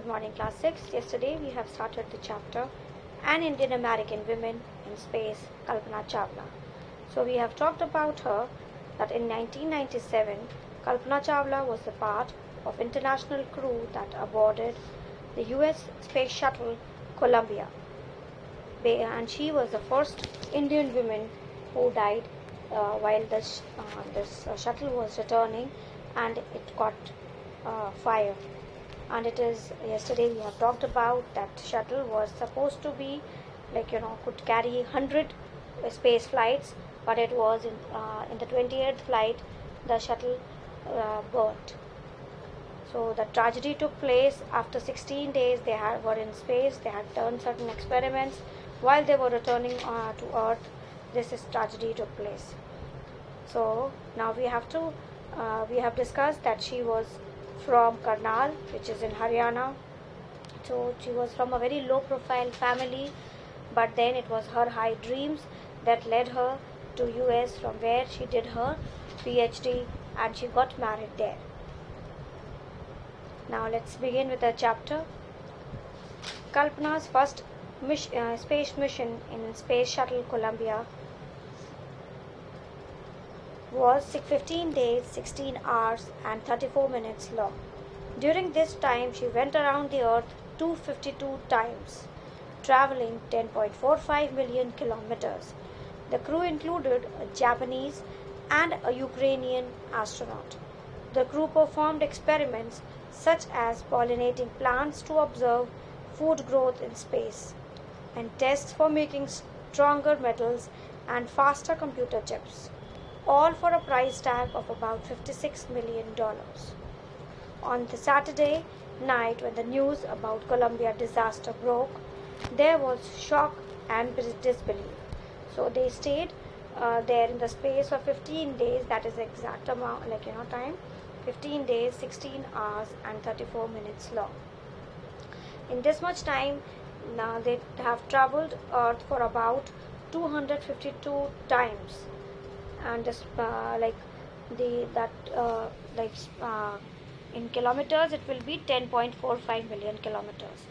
morning, class 6. Yesterday we have started the chapter An Indian American Woman in Space, Kalpana Chawla. So we have talked about her that in 1997 Kalpana Chawla was a part of international crew that boarded the US space shuttle Columbia, and she was the first Indian woman who died while this shuttle was returning and it caught fire. And it is, yesterday we have talked about that shuttle was supposed to be could carry 100 space flights, but it was in the 28th flight the shuttle burnt. So the tragedy took place after 16 days. They were in space. They had done certain experiments. While they were returning to Earth, this tragedy took place. So now we have discussed that she was from Karnal, which is in Haryana. So she was from a very low profile family, but then it was her high dreams that led her to US, from where she did her PhD and she got married there. Now let's begin with the chapter. Kalpana's first space mission in Space Shuttle Columbia was 15 days, 16 hours and 34 minutes long. During this time, she went around the Earth 252 times, traveling 10.45 million kilometers. The crew included a Japanese and a Ukrainian astronaut. The crew performed experiments such as pollinating plants to observe food growth in space, and tests for making stronger metals and faster computer chips, all for a price tag of about $56 million. On the Saturday night, when the news about Columbia disaster broke, there was shock and disbelief. So they stayed there in the space of 15 days, that is the exact amount, time, 15 days, 16 hours and 34 minutes long. In this much time, now they have traveled Earth for about 252 times, and in kilometers it will be 10.45 million kilometers.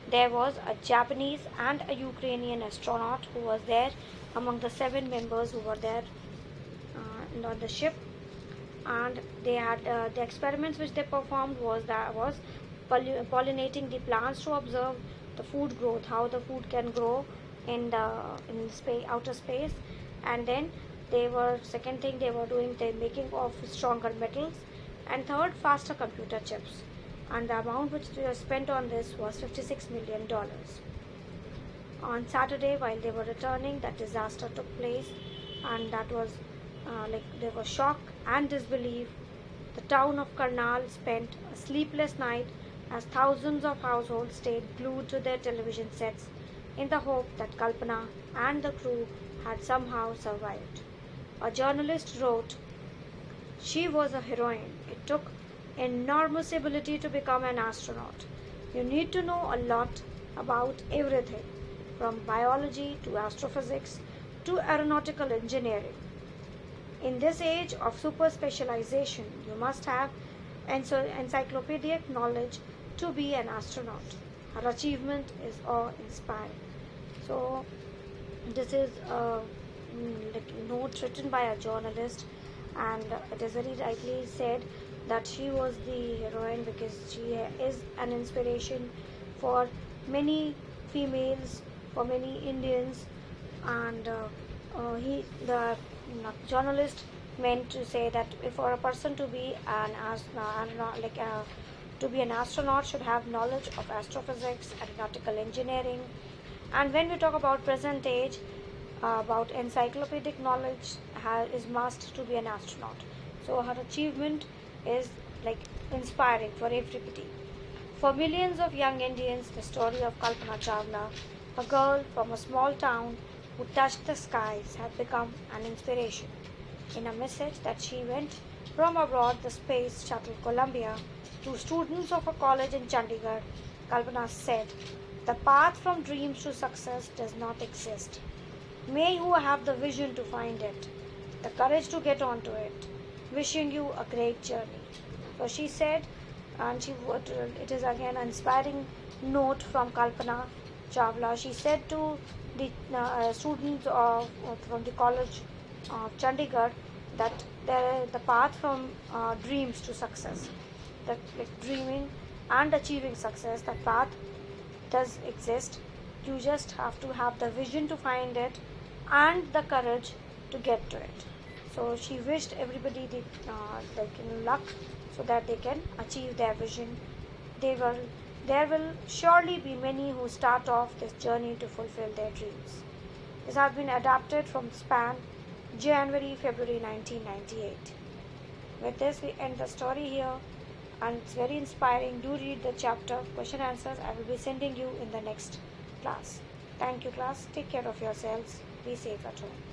There was a Japanese and a Ukrainian astronaut who was there among the 7 members who were there on the ship, and they had the experiments which they performed was pollinating the plants to observe the food growth, how the food can grow in outer space, and then second thing they were doing the making of stronger metals, and third, faster computer chips. And the amount which they spent on this was $56 million. On Saturday, while they were returning, that disaster took place, and that was there was shock and disbelief. The town of Karnal spent a sleepless night as thousands of households stayed glued to their television sets in the hope that Kalpana and the crew had somehow survived. A journalist wrote, "She was a heroine. It took enormous ability to become an astronaut. You need to know a lot about everything, from biology to astrophysics to aeronautical engineering. In this age of super specialization, you must have encyclopedic knowledge to be an astronaut. Her achievement is awe-inspiring." So this is a note written by a journalist, and it is very rightly said that she was the heroine because she is an inspiration for many females, for many Indians, and the journalist meant to say that for a person to be an astronaut should have knowledge of astrophysics, aeronautical engineering, and when we talk about present age, about encyclopedic knowledge is must to be an astronaut. So her achievement is inspiring for everybody. For millions of young Indians, the story of Kalpana Chawla, a girl from a small town who touched the skies, had become an inspiration. In a message that she went from abroad, the space shuttle Columbia, to students of a college in Chandigarh, Kalpana said, "The path from dreams to success does not exist. May you have the vision to find it, the courage to get onto it. Wishing you a great journey." So she said and it is again an inspiring note from Kalpana Chawla. She said to the students from the college of Chandigarh that the path from dreams to success, that like dreaming and achieving success, that path does exist. You just have to have the vision to find it and the courage to get to it. So she wished everybody the luck so that they can achieve their vision. There will surely be many who start off this journey to fulfill their dreams. This has been adapted from Span, January February 1998. With this, we end the story here, and it's very inspiring. Do read the chapter question answers. I will be sending you in the next class. Thank you, class. Take care of yourselves. Be safe at home.